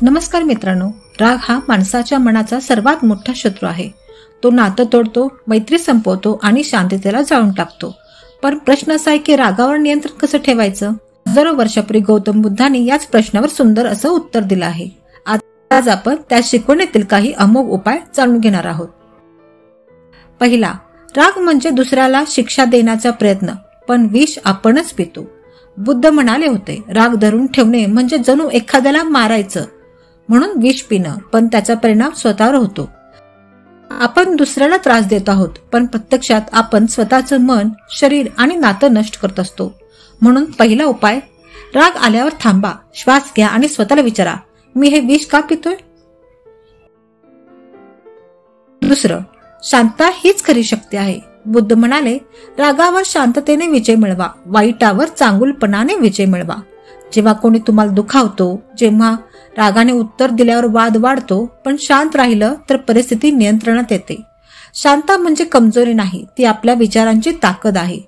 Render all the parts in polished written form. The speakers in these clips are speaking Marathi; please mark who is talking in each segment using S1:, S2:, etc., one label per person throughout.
S1: नमस्कार मित्रांनो, राग हा माणसाच्या मनाचा सर्वात मोठा शत्रू आहे. तो नातं तोडतो, मैत्री संपवतो आणि शांततेला जाळून टाकतो. पण प्रश्न असा आहे की रागावर नियंत्रण कसं ठेवायचं? हजारो वर्षापूर्वी गौतम बुद्धांनी याच प्रश्नावर सुंदर असं उत्तर दिलं आहे. आज आपण त्या शिकवणीतील काही अमोघ उपाय जाणून घेणार आहोत. पहिला, राग म्हणजे दुसऱ्याला शिक्षा देण्याचा प्रयत्न, पण विष आपणच पितो. बुद्ध म्हणाले होते, राग धरून ठेवणे म्हणजे जणू एखाद्याला मारायचं, म्हणून विष पिणं, पण त्याचा परिणाम स्वतःवर होतो. आपण दुसऱ्याला त्रास देत आहोत, पण प्रत्यक्षात आपण स्वतःचं मन, शरीर आणि नातं नष्ट करत असतो. म्हणून पहिला उपाय, राग आल्यावर थांबा, श्वास घ्या आणि स्वतःला विचारा, मी हे विष का पितोय? दुसरं, शांतता हीच खरी शक्ती आहे. बुद्ध म्हणाले, रागावर शांततेने विजय मिळवा, वाईटावर चांगुलपणाने विजय मिळवा. जेव्हा कोणी तुम्हाला दुखावतो, जेव्हा रागाने उत्तर दिल्यावर वाद वाढतो, पण शांत राहिलं तर परिस्थिती नियंत्रणात येते. शांतता म्हणजे कमजोरी नाही, ती आपल्या विचारांची ताकद आहे.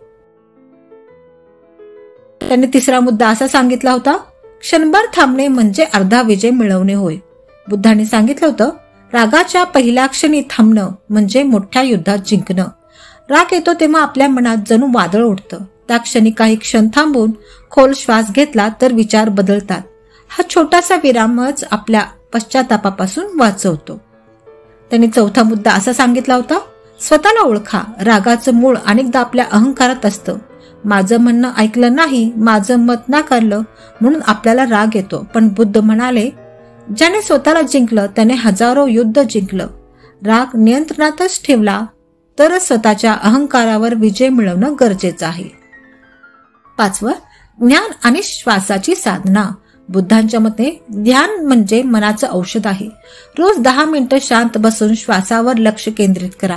S1: त्यांनी तिसरा मुद्दा असा सांगितला होता, क्षणभर थांबणे म्हणजे अर्धा विजय मिळवणे होय. बुद्धांनी सांगितलं होतं, रागाच्या पहिल्या क्षणी थांबणं म्हणजे मोठ्या युद्धात जिंकणं. राग येतो तेव्हा आपल्या मनात जणू वादळ उठतं. त्या क्षणी काही क्षण थांबून खोल श्वास घेतला तर विचार बदलतात. हा छोटासा विरामच आपल्या पश्चातापापासून वाचवतो. त्यांनी चौथा मुद्दा असा सांगितला होता, स्वतःला ओळखा. रागाचं मूळ अनेकदा आपल्या अहंकारात असतं. माझं म्हणणं ऐकलं नाही, माझं मत नाकारलं म्हणून आपल्याला राग येतो. पण बुद्ध म्हणाले, ज्याने स्वतःला जिंकलं त्याने हजारो युद्ध जिंकलं. राग नियंत्रणातच ठेवला तरच स्वतःच्या अहंकारावर विजय मिळवणं गरजेचं आहे. पाचवं, ज्ञान आणि श्वासाची साधना. बुद्धांच्या मते ध्यान म्हणजे मनाचं औषध आहे. रोज 10 मिनिटं शांत बसून श्वासावर लक्ष केंद्रित करा.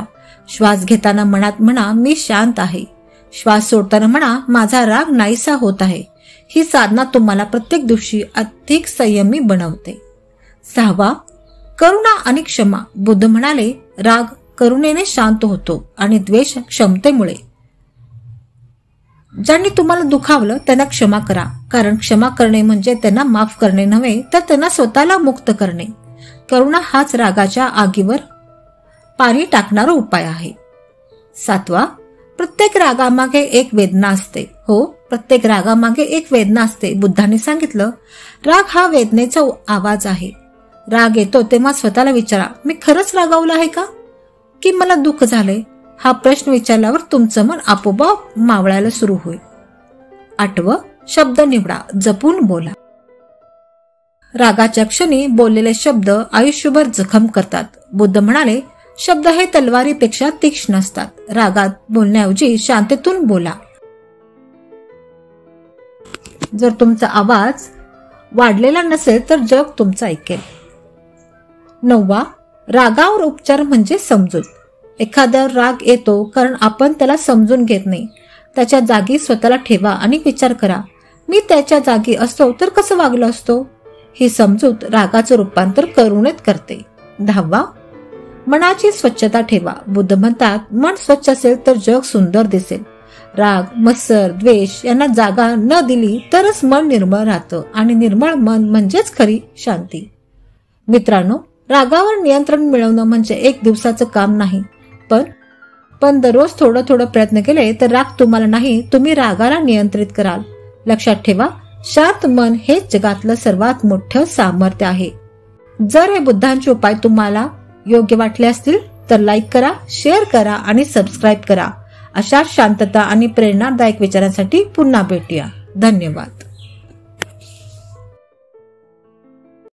S1: श्वास घेताना मनात म्हणा, मी शांत आहे. श्वास सोडताना म्हणा, माझा राग नाहीसा होत आहे. ही साधना तुम्हाला प्रत्येक दिवशी अधिक संयमी बनवते. सहावा, करुणा आणि क्षमा. बुद्ध म्हणाले, राग करुणेने शांत होतो आणि द्वेष क्षमतेमुळे. ज्यांनी तुम्हाला दुखावलं त्यांना क्षमा करा, कारण क्षमा करणे म्हणजे त्यांना माफ करणे नव्हे, तर त्यांना स्वतःला मुक्त करणे. करुणा हाच रागाच्या आगीवर पाणी टाकणारा उपाय आहे. सातवा, प्रत्येक रागामागे एक वेदना असते. हो, प्रत्येक रागामागे एक वेदना असते. बुद्धांनी सांगितलं, राग हा वेदनेचा आवाज आहे. राग येतो तेव्हा स्वतःला विचारा, मी खरंच रागावलं आहे का, की मला दुःख झाले? हा प्रश्न विचारल्यावर तुमचं मन आपोआप मावळायला सुरू होईल. आठवं, शब्द निवडा, जपून बोला. रागाच्या क्षणी बोललेले शब्द आयुष्यभर जखम करतात. बुद्ध म्हणाले, शब्द हे तलवारीपेक्षा तीक्ष्ण असतात. रागात बोलण्याऐवजी शांततेतून बोला. जर तुमचा आवाज वाढलेला नसेल तर जग तुमचं ऐकेल. 9वा, रागावर उपचार म्हणजे समजूत. एखाद्यावर राग येतो कारण आपण त्याला समजून घेत नाही. त्याच्या जागी स्वतःला ठेवा आणि विचार करा, मी त्याच्या जागी असतो तर कसं वागलो असतो. ही समजूत रागाचं रूपांतर करुणेत करते. 10वा, मनाची स्वच्छता ठेवा. बुद्ध म्हणतात, मन स्वच्छ असेल तर जग सुंदर दिसेल. राग, मत्सर, द्वेष यांना जागा न दिली तरच मन निर्मळ राहतं आणि निर्मळ मन म्हणजेच खरी शांती. मित्रांनो, रागावर नियंत्रण मिळवणं म्हणजे एक दिवसाचं काम नाही, पण दररोज थोडं थोडं प्रयत्न केले तर राग तुम्हाला नाही, तुम्ही रागाला नियंत्रित कराल. लक्षात ठेवा, शांत मन हेच जगातलं सर्वात मोठं सामर्थ्य आहे. जर हे बुद्धांचे उपाय तुम्हाला योग्य वाटले असतील तर लाईक करा, शेअर करा आणि सबस्क्राईब करा. अशा शांतता आणि प्रेरणादायक विचारांसाठी पुन्हा भेटूया. धन्यवाद.